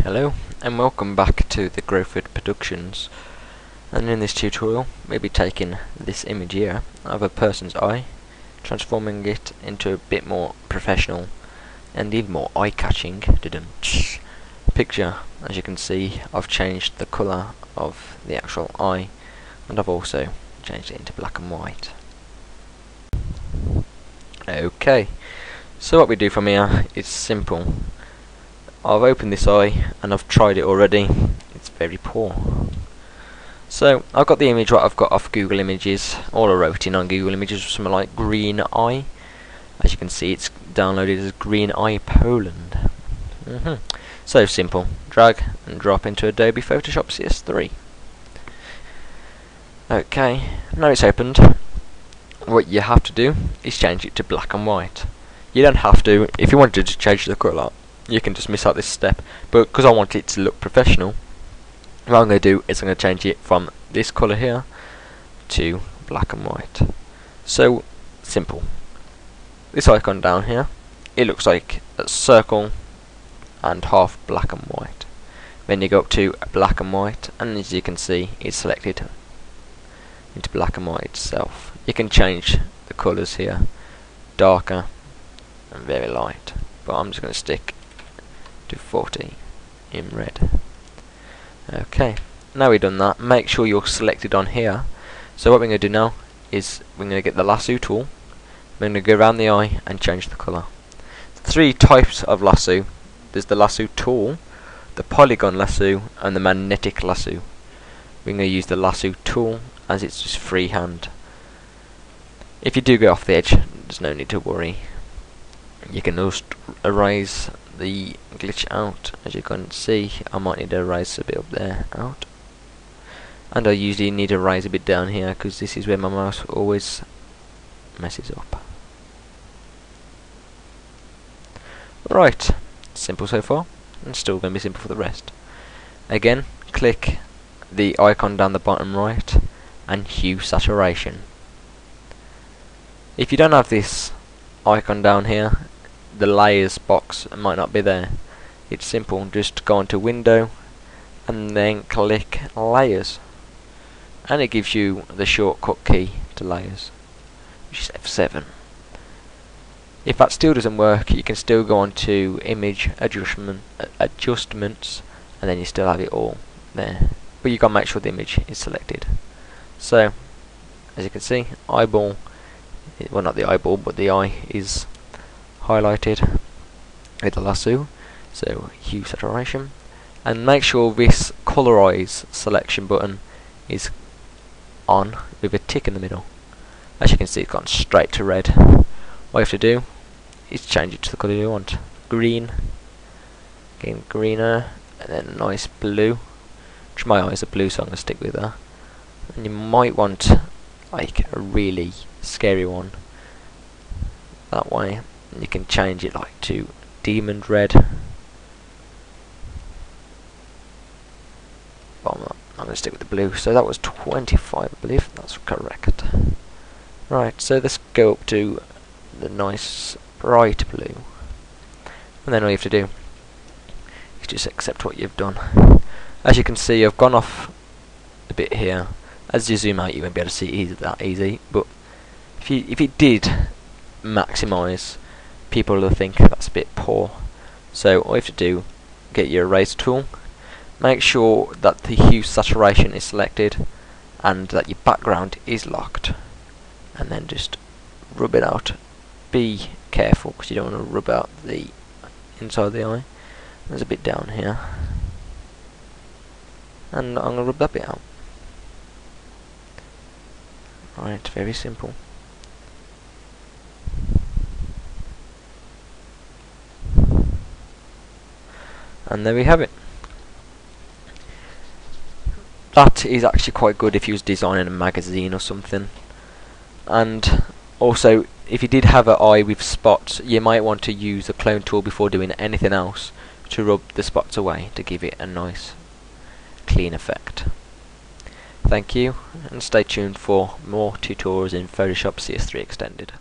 Hello and welcome back to the Groford Productions, and in this tutorial we'll be taking this image here of a person's eye, transforming it into a bit more professional and even more eye-catching picture. As you can see, I've changed the colour of the actual eye and I've also changed it into black and white. Okay, so what we do from here is simple. I've opened this eye and I've tried it already. It's very poor. So I've got the image what I've got off Google Images. All I wrote in on Google Images was something like green eye. As you can see, it's downloaded as green eye Poland. So simple. Drag and drop into Adobe Photoshop CS3. Okay, now it's opened. What you have to do is change it to black and white. You don't have to. If you wanted to change the colour, you can just miss out this step, but because I want it to look professional, what I'm going to do is I'm going to change it from this colour here to black and white. So simple. This icon down here, it looks like a circle and half black and white. Then you go up to black and white, and as you can see, it's selected into black and white itself. You can change the colours here, darker and very light, but I'm just going to stick to 40 in red. Okay, now we've done that, make sure you're selected on here. So what we're going to do now is we're going to get the lasso tool. We're going to go around the eye and change the colour. Three types of lasso. There's the lasso tool, the polygon lasso and the magnetic lasso. We're going to use the lasso tool as it's just freehand. If you do go off the edge, there's no need to worry. You can just erase the glitch out. As you can see, I might need to erase a bit up there out, and I usually need to erase a bit down here because this is where my mouse always messes up. Right, simple so far, and still going to be simple for the rest. Again, click the icon down the bottom right and hue saturation. If you don't have this icon down here, the layers box might not be there. It's simple, just go into window and then click layers, and it gives you the shortcut key to layers, which is F7. If that still doesn't work, you can still go on to image adjustments, and then you still have it all there, but you got to make sure the image is selected. So as you can see, eyeball, well, not the eyeball but the eye is highlighted with the lasso, so hue saturation, and make sure this colorize selection button is on with a tick in the middle. As you can see, it's gone straight to red. What you have to do is change it to the colour you want. Green, again greener, and then a nice blue, which my eyes are blue so I'm going to stick with that. And you might want like a really scary one that way. You can change it like to demon red. Well, I'm going to stick with the blue. So that was 25, I believe. That's correct. Right, so let's go up to the nice bright blue. And then all you have to do is just accept what you've done. As you can see, I've gone off a bit here. As you zoom out, you won't be able to see it that easy. But if you did maximise, people will think that's a bit poor. So all you have to do, get your eraser tool, make sure that the hue saturation is selected and that your background is locked, and then just rub it out. Be careful because you don't want to rub out the inside of the eye. There's a bit down here, and I'm going to rub that bit out. Right, very simple. And there we have it. That is actually quite good if you was designing a magazine or something. And also, if you did have an eye with spots, you might want to use the clone tool before doing anything else to rub the spots away to give it a nice clean effect. Thank you, and stay tuned for more tutorials in Photoshop CS3 Extended.